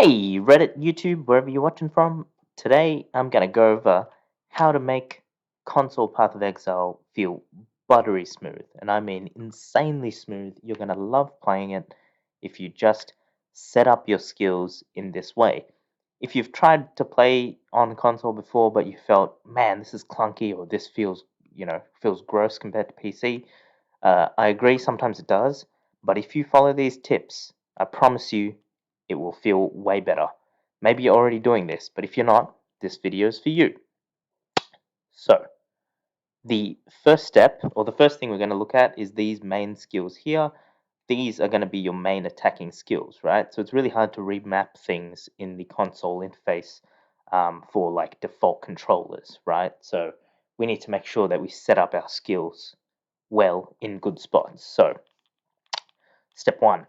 Hey, Reddit, YouTube, wherever you're watching from. Today I'm going to go over how to make console Path of Exile feel buttery smooth. And I mean insanely smooth. You're going to love playing it if you just set up your skills in this way. If you've tried to play on console before but you felt, man, this is clunky or this feels gross compared to PC, I agree, sometimes it does. But if you follow these tips, I promise you it will feel way better. Maybe you're already doing this, but if you're not, this video is for you. So, the first step, or the first thing we're going to look at, is these main skills here. These are going to be your main attacking skills, right? So it's really hard to remap things in the console interface for like default controllers, right? So we need to make sure that we set up our skills well in good spots. So step one,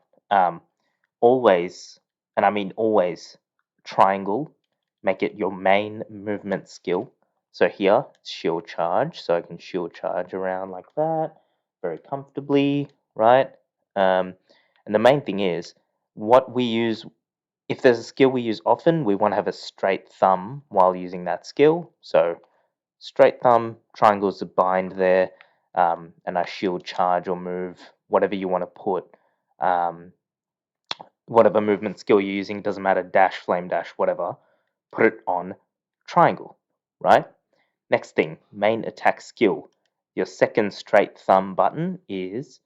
always, and I mean always, triangle, make it your main movement skill. So here, shield charge, so I can shield charge around like that, very comfortably, right? And the main thing is, what we use, if there's a skill we use often, we want to have a straight thumb while using that skill. So straight thumb, triangles to bind there, and I shield charge or move, whatever you want to put. Um, whatever movement skill you're using, doesn't matter, dash, flame dash, whatever, put it on triangle, right? Next thing, main attack skill. Your second straight thumb button is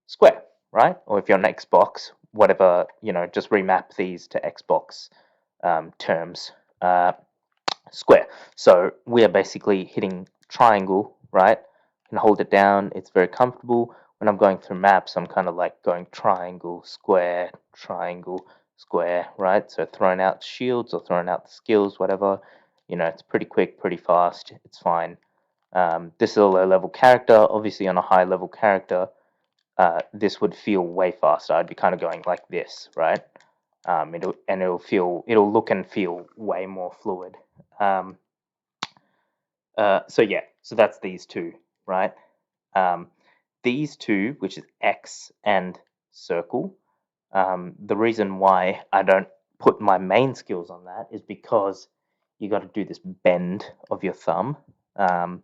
square, right? Or if you're on Xbox, whatever, just remap these to Xbox terms. Square. So we are basically hitting triangle, right? And hold it down. It's very comfortable. When I'm going through maps, I'm kind of like going triangle, square, right? So throwing out shields or throwing out the skills, whatever. It's pretty quick, pretty fast. It's fine. This is a low level character. Obviously, on a high level character, this would feel way faster. I'd be kind of going like this, right? It'll look and feel way more fluid. Um, so that's these two, right? Um, these two, which is X and circle, the reason why I don't put my main skills on that is because you got to do this bend of your thumb, and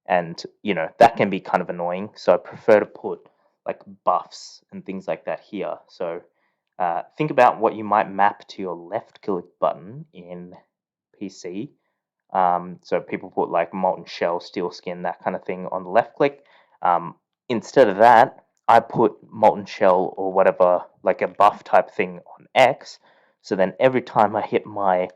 that can be kind of annoying. So I prefer to put like buffs and things like that here. So think about what you might map to your left click button in PC. So people put like molten shell, steel skin, that kind of thing on the left click. Instead of that, I put molten shell or whatever, like a buff type thing on X. So then every time I hit my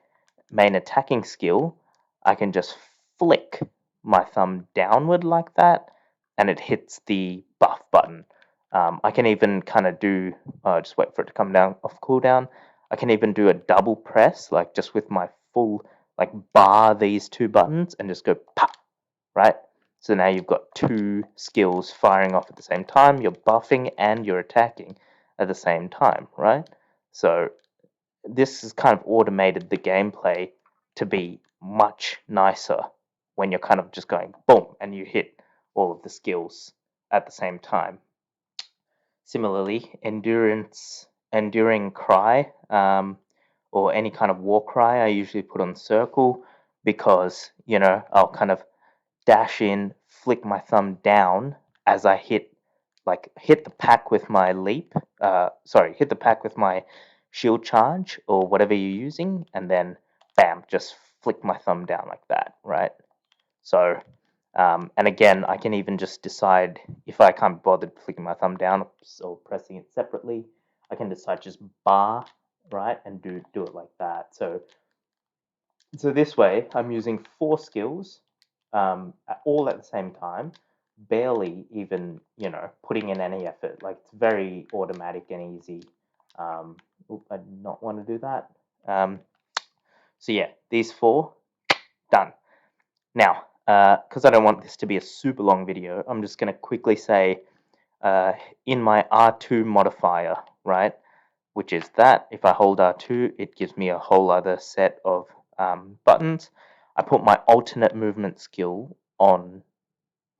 main attacking skill, I can just flick my thumb downward like that, and it hits the buff button. I can even kind of do, just wait for it to come down off cooldown. I can even do a double press, like just with my full, like bar these two buttons and just go pop, right? So now you've got two skills firing off at the same time. You're buffing and you're attacking at the same time, right? So this has kind of automated the gameplay to be much nicer when you're kind of just going boom and you hit all of the skills at the same time. Similarly, enduring cry, or any kind of war cry, I usually put on circle because I'll kind of dash in, flick my thumb down as I hit the pack with my leap. Hit the pack with my shield charge or whatever you're using, and then bam, just flick my thumb down like that, right? So, and again, I can even just decide if I can't be bothered flicking my thumb down or pressing it separately, I can decide just bar, right, and do it like that. So this way, I'm using four skills, all at the same time, barely even, putting in any effort. Like, it's very automatic and easy. I did not want to do that. So yeah, these four, done. Now, because I don't want this to be a super long video, I'm just going to quickly say, in my R2 modifier, right, which is that if I hold R2, it gives me a whole other set of buttons. I put my alternate movement skill on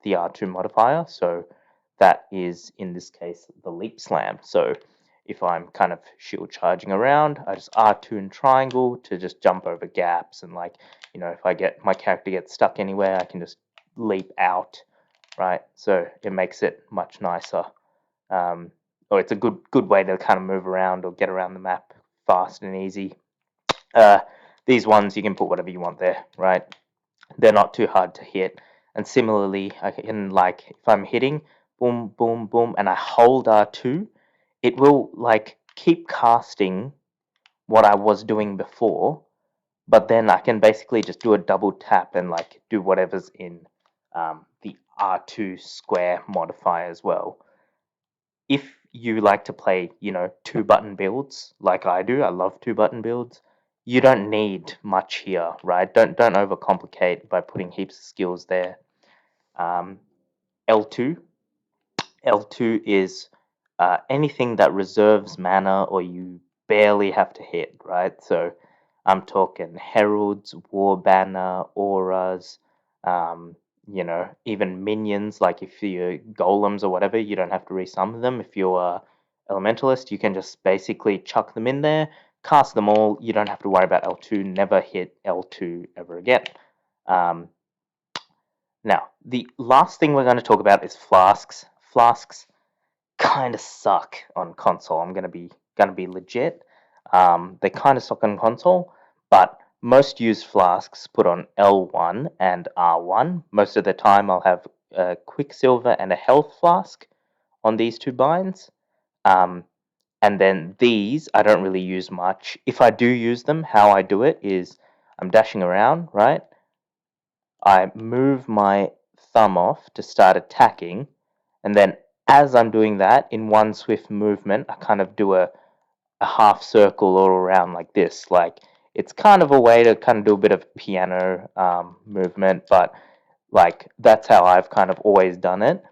the R2 modifier, so that is, in this case, the leap slam. So if I'm kind of shield charging around, I just R2 and triangle to just jump over gaps, and like, if my character gets stuck anywhere, I can just leap out, right? So it makes it much nicer. Or it's a good way to kind of move around or get around the map fast and easy. These ones, you can put whatever you want there, right? They're not too hard to hit. And similarly, I can, like, if I'm hitting, boom, boom, boom, and I hold R2, it will, like, keep casting what I was doing before, but then I can basically just do a double tap and, like, do whatever's in the R2 square modifier as well. If you like to play, 2-button builds like I do, I love 2-button builds, you don't need much here, right? Don't overcomplicate by putting heaps of skills there. L2. L2 is anything that reserves mana or you barely have to hit, right? So I'm talking heralds, war banner, auras, even minions. Like if you're golems or whatever, you don't have to resummon them. If you're a elementalist, you can just basically chuck them in there, cast them all. You don't have to worry about L2. Never hit L2 ever again. Now, the last thing we're going to talk about is flasks. Flasks kind of suck on console. I'm gonna be legit. They kind of suck on console, but most used flasks put on L1 and R1. Most of the time, I'll have a Quicksilver and a health flask on these two binds. And then these I don't really use much. If I do use them, how I do it is I'm dashing around, right? I move my thumb off to start attacking, and then as I'm doing that, in one swift movement, I kind of do a half circle all around like this. Like, it's kind of a way to kind of do a bit of piano movement, but like that's how I've kind of always done it.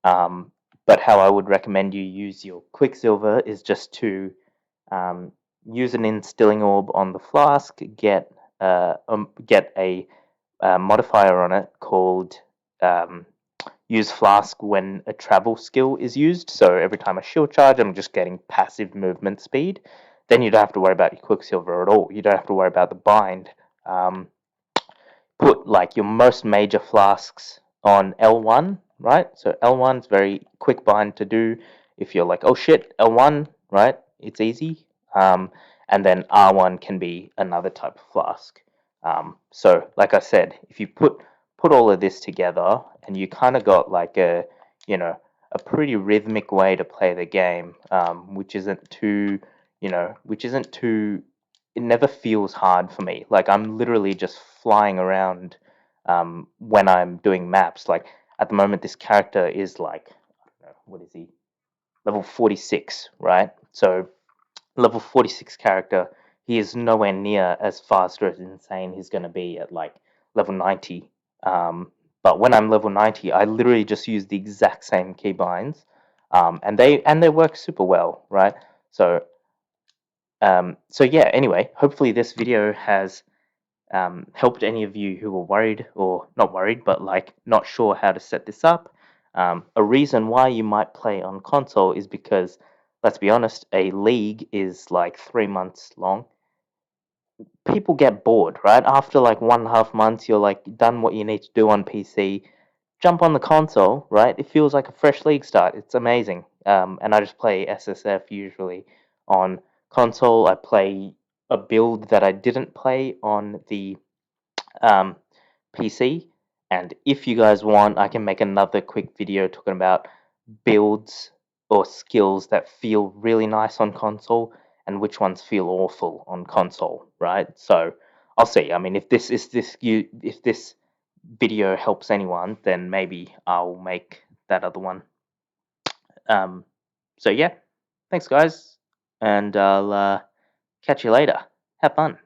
But how I would recommend you use your Quicksilver is just to use an instilling orb on the flask, get a modifier on it called use flask when a travel skill is used. So every time I shield charge, I'm just getting passive movement speed. Then you don't have to worry about your Quicksilver at all. You don't have to worry about the bind. Put like your most major flasks on L1, right? So L1's very quick bind to do. If you're like, oh shit, L1, right? It's easy. And then R1 can be another type of flask. So like I said, if you put all of this together and you kind of got like a pretty rhythmic way to play the game, which isn't too it never feels hard for me. Like I'm literally just flying around when I'm doing maps. Like at the moment, this character is like, I don't know, what is he? Level 46, right? So level 46 character, he is nowhere near as fast or as insane he's going to be at like level 90. But when I'm level 90, I literally just use the exact same keybinds, and they work super well, right? So yeah. Anyway, hopefully this video has helped any of you who were worried, or not worried, but like not sure how to set this up. A reason why you might play on console is because, let's be honest, a league is like 3 months long. People get bored, right? After like 1.5 months, you're like done what you need to do on PC. Jump on the console, right? It feels like a fresh league start. It's amazing. And I just play SSF usually on console. I play a build that I didn't play on the um, PC. And if you guys want, I can make another quick video talking about builds or skills that feel really nice on console and which ones feel awful on console, right? So I'll see. I mean, if this video helps anyone, then maybe I'll make that other one. So yeah, thanks guys, and I'll catch you later. Have fun.